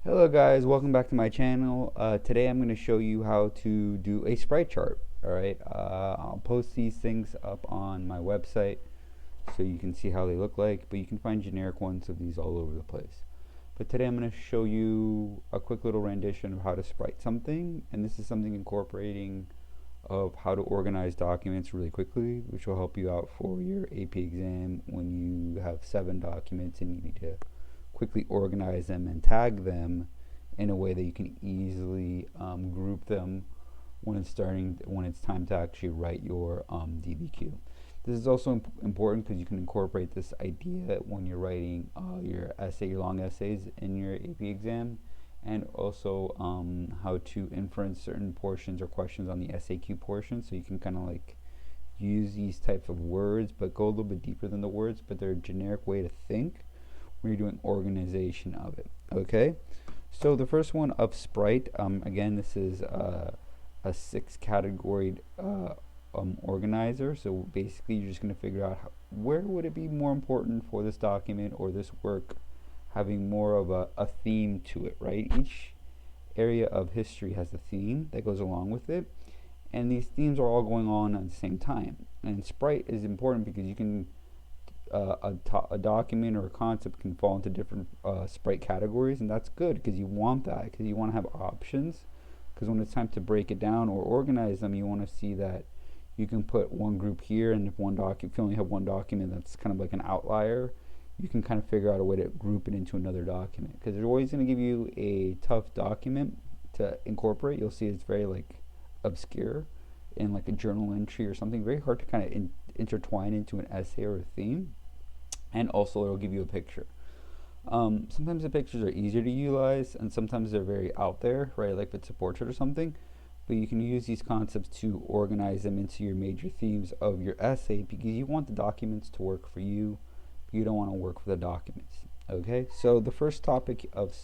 Hello guys, welcome back to my channel. Today I'm going to show you how to do a sprite chart. Alright, I'll post these things up on my website so you can see how they look like, but you can find generic ones of these all over the place. But today I'm going to show you a quick little rendition of how to sprite something, and this is something incorporating of how to organize documents really quickly, which will help you out for your AP exam when you have 7 documents and you need to quickly organize them and tag them in a way that you can easily group them when it's time to actually write your DBQ. This is also important because you can incorporate this idea when you're writing your essay, your long essays in your AP exam, and also how to inference certain portions or questions on the SAQ portion, so you can kind of like use these types of words but go a little bit deeper than the words, but they're a generic way to think when you're doing organization of it. Okay, so the first one of Sprite, again, this is a 6 category organizer. So basically you're just going to figure out where would it be more important for this document or this work having more of a theme to it, right? Each area of history has a theme that goes along with it, and these themes are all going on at the same time. And Sprite is important because you can a document or a concept can fall into different sprite categories, and that's good because you want that, because you want to have options, because when it's time to break it down or organize them, you want to see that you can put one group here, and if you only have one document that's kind of like an outlier, you can kind of figure out a way to group it into another document, because they're always going to give you a tough document to incorporate. You'll see it's very like obscure in like a journal entry or something, very hard to kind of intertwine into an essay or a theme. And also it'll give you a picture. Sometimes the pictures are easier to utilize, and sometimes they're very out there, right? Like if it's a portrait or something. But you can use these concepts to organize them into your major themes of your essay, because you want the documents to work for you. You don't want to work for the documents. Okay, so the first topic of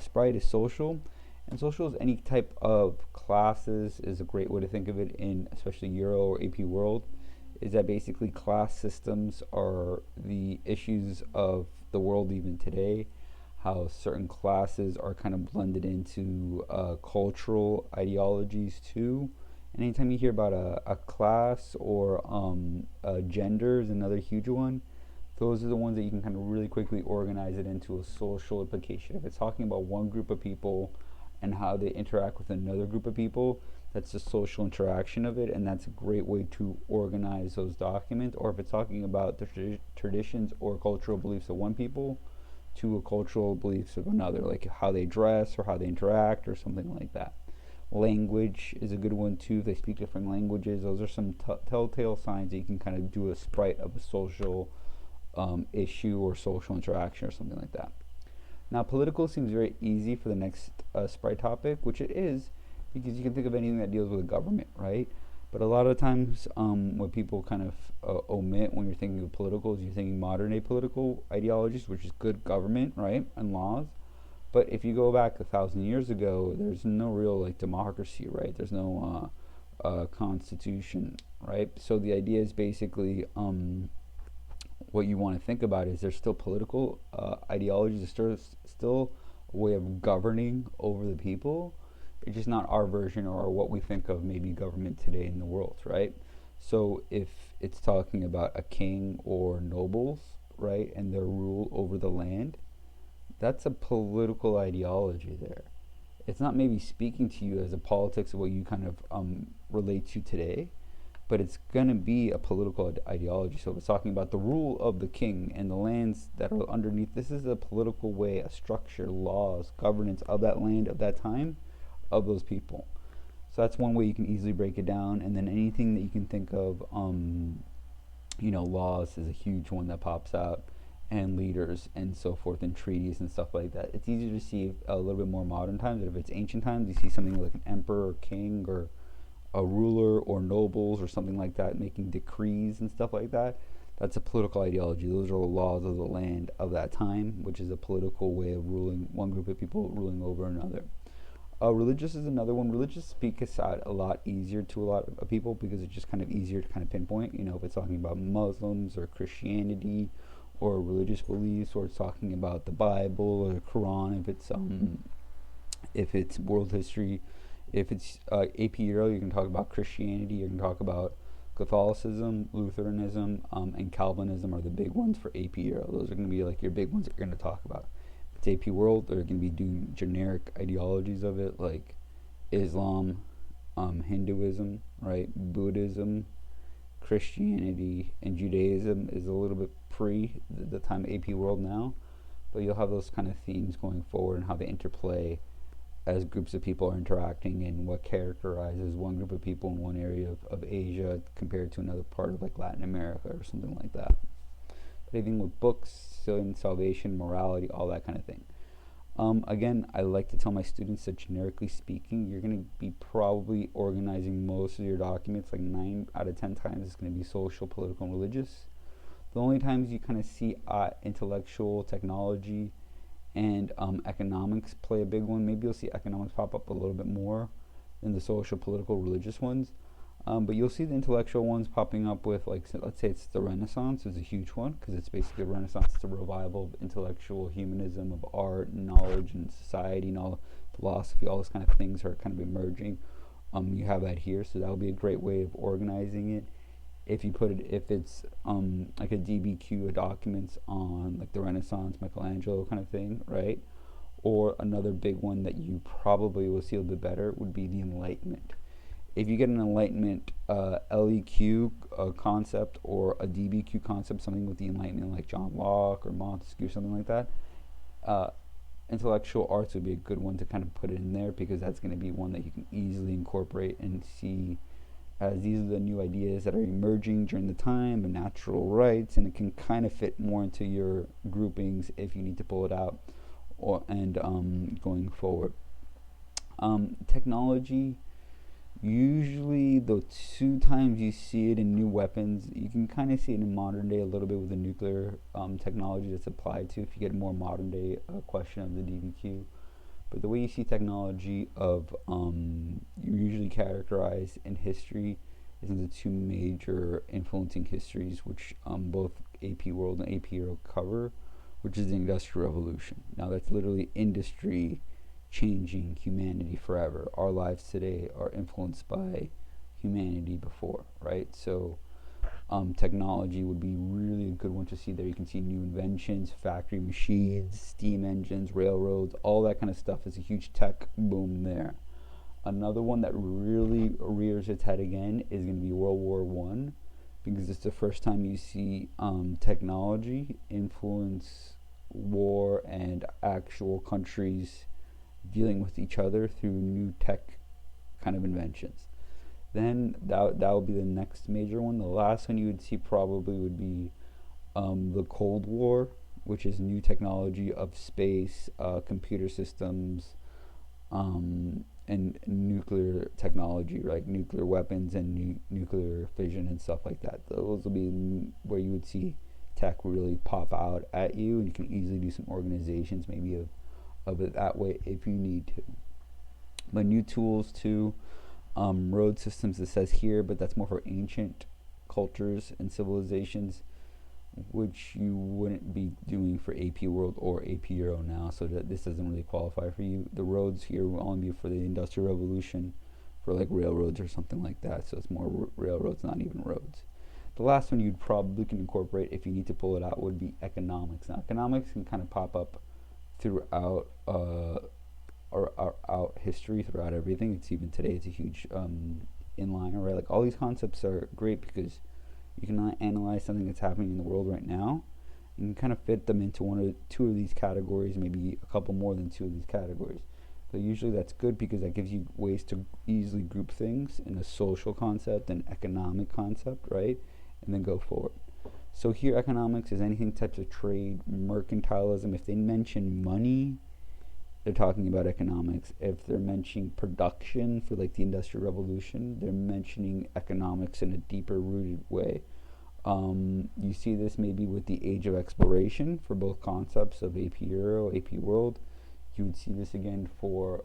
Sprite is social. And social is any type of classes, is a great way to think of it in especially Euro or AP world, is that basically class systems are the issues of the world even today. How certain classes are kind of blended into cultural ideologies too. And anytime you hear about a class or a gender is another huge one. Those are the ones that you can kind of really quickly organize it into a social implication. If it's talking about one group of people and how they interact with another group of people, that's the social interaction of it, and that's a great way to organize those documents. Or if it's talking about the traditions or cultural beliefs of one people to a cultural beliefs of another, like how they dress or how they interact or something like that. Language is a good one too. If they speak different languages, those are some telltale signs that you can kind of do a sprite of a social issue or social interaction or something like that. Now, political seems very easy for the next sprite topic, which it is, because you can think of anything that deals with the government, right? But a lot of times what people kind of omit when you're thinking of political is you're thinking modern day political ideologies, which is good government, right, and laws. But if you go back 1,000 years ago, there's no real like democracy, right? There's no constitution, right? So the idea is basically what you want to think about is there's still political ideologies, there's still a way of governing over the people. It's just not our version or what we think of maybe government today in the world, right? So if it's talking about a king or nobles, right, and their rule over the land, that's a political ideology there. It's not maybe speaking to you as a politics of what you kind of relate to today, but it's going to be a political ideology. So if it's talking about the rule of the king and the lands that are underneath, this is a political way, a structure, laws, governance of that land, of that time, of those people. So that's one way you can easily break it down. And then anything that you can think of, laws is a huge one that pops out, and leaders and so forth, and treaties and stuff like that. It's easier to see a little bit more modern times. But if it's ancient times, you see something like an emperor or king or a ruler or nobles or something like that making decrees and stuff like that. That's a political ideology. Those are the laws of the land of that time, which is a political way of ruling one group of people ruling over another. Religious is another one. Religious speaks out a lot easier to a lot of people because it's just kind of easier to kind of pinpoint. If it's talking about Muslims or Christianity or religious beliefs, or it's talking about the Bible or the Quran, if it's world history. If it's AP Euro, you can talk about Christianity, you can talk about Catholicism, Lutheranism, and Calvinism are the big ones for AP Euro. Those are going to be like your big ones that you're going to talk about. If it's AP World, they're going to be doing generic ideologies of it, like Islam, Hinduism, right? Buddhism, Christianity, and Judaism is a little bit pre the time of AP World now, but you'll have those kind of themes going forward and how they interplay as groups of people are interacting and what characterizes one group of people in one area of Asia compared to another part of like Latin America or something like that. But anything with books, sin, salvation, morality, all that kind of thing. Again, I like to tell my students that generically speaking, you're going to be probably organizing most of your documents, like 9 out of 10 times it's going to be social, political, and religious. The only times you kind of see intellectual, technology, and economics play a big one. Maybe you'll see economics pop up a little bit more than the social, political, religious ones. But you'll see the intellectual ones popping up with, like, let's say it's the Renaissance is a huge one, because it's basically a Renaissance. It's a revival of intellectual humanism, of art and knowledge and society and all philosophy. All those kind of things are kind of emerging. You have that here, so that will be a great way of organizing it. If it's like a DBQ of documents on like the Renaissance, Michelangelo kind of thing, right? Or another big one that you probably will see a little bit better would be the Enlightenment. If you get an Enlightenment LEQ concept or a DBQ concept, something with the Enlightenment like John Locke or Montesquieu, something like that, intellectual arts would be a good one to kind of put in there, because that's going to be one that you can easily incorporate and see as these are the new ideas that are emerging during the time of natural rights, and it can kind of fit more into your groupings if you need to pull it out going forward. Technology, usually the 2 times you see it in new weapons, you can kind of see it in modern day a little bit with the nuclear technology that's applied to, if you get a more modern day question of the DBQ. But the way you see technology usually characterized in history is into 2 major influencing histories, which both AP World and AP Euro cover, which is the Industrial Revolution. Now that's literally industry changing humanity forever. Our lives today are influenced by humanity before, right? So technology would be really a good one to see there. You can see new inventions, factory machines, steam engines, railroads, all that kind of stuff is a huge tech boom there. Another one that really rears its head again is going to be World War I, because it's the first time you see technology influence war and actual countries dealing with each other through new tech kind of inventions. Then that would be the next major one. The last one you would see probably would be the Cold War, which is new technology of space, computer systems, and nuclear technology, right? Nuclear weapons and nuclear fission and stuff like that. Those will be where you would see tech really pop out at you, and you can easily do some organizations maybe of it that way if you need to. But new tools too. Road systems, it says here, but that's more for ancient cultures and civilizations, which you wouldn't be doing for AP World or AP Euro now, so that this doesn't really qualify for you. The roads here will only be for the Industrial Revolution, for like railroads or something like that, so it's more railroads, not even roads. The last one you'd probably can incorporate if you need to pull it out would be economics. Now economics can kind of pop up throughout our history, throughout everything. It's even today, it's a huge inliner, right? Like all these concepts are great because you can analyze something that's happening in the world right now and kind of fit them into 1 or 2 of these categories, maybe a couple more than 2 of these categories. But usually that's good because that gives you ways to easily group things in a social concept and economic concept, right? And then go forward. So here economics is anything types of trade, mercantilism. If they mention money, they're talking about economics. If they're mentioning production for like the Industrial Revolution, they're mentioning economics in a deeper rooted way. You see this maybe with the Age of Exploration for both concepts of AP Euro, AP World. You would see this again for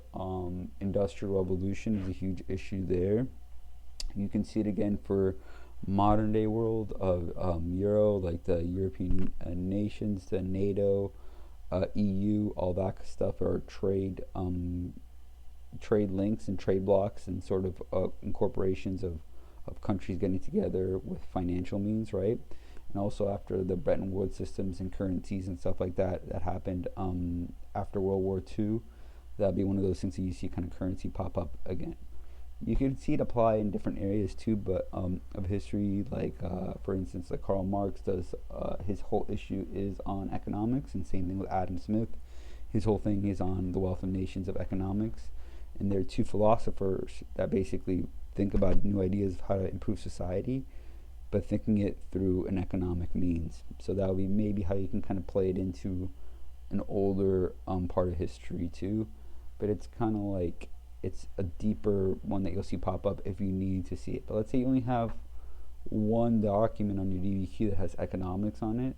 Industrial Revolution is a huge issue there. You can see it again for modern day world of Euro, like the European nations, the NATO, EU, all that stuff are trade links and trade blocks and sort of incorporations of countries getting together with financial means, right? And also after the Bretton Woods systems and currencies and stuff like that that happened after World War II, that'd be one of those things that you see kind of currency pop up again. You can see it apply in different areas too, but of history, like for instance, like Karl Marx does, his whole issue is on economics, and same thing with Adam Smith. His whole thing is on the wealth of nations of economics, and they're two philosophers that basically think about new ideas of how to improve society, but thinking it through an economic means. So that would be maybe how you can kind of play it into an older part of history too, but it's kind of like it's a deeper one that you'll see pop up if you need to see it. But let's say you only have one document on your DBQ that has economics on it,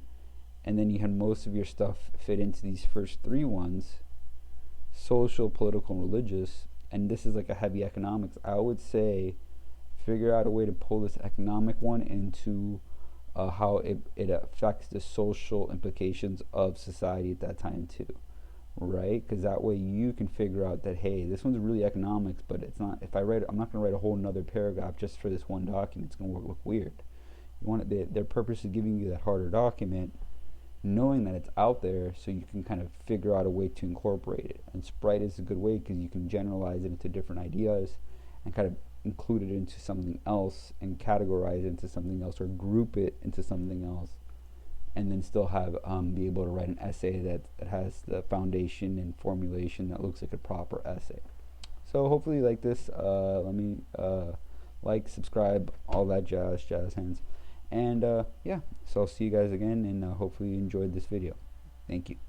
and then you had most of your stuff fit into these first three ones: social, political, and religious, and this is like a heavy economics. I would say figure out a way to pull this economic one into how it affects the social implications of society at that time too, right? Because that way you can figure out that, hey, this one's really economics, but it's not. If I write, I'm not going to write a whole another paragraph just for this one document. It's going to look weird. You want it, their purpose is giving you that harder document, knowing that it's out there, so you can kind of figure out a way to incorporate it. And Sprite is a good way because you can generalize it into different ideas and kind of include it into something else and categorize it into something else or group it into something else, and then still have be able to write an essay that has the foundation and formulation that looks like a proper essay. So hopefully you like this. Let me like, subscribe, all that jazz hands. And yeah, so I'll see you guys again, and hopefully you enjoyed this video. Thank you.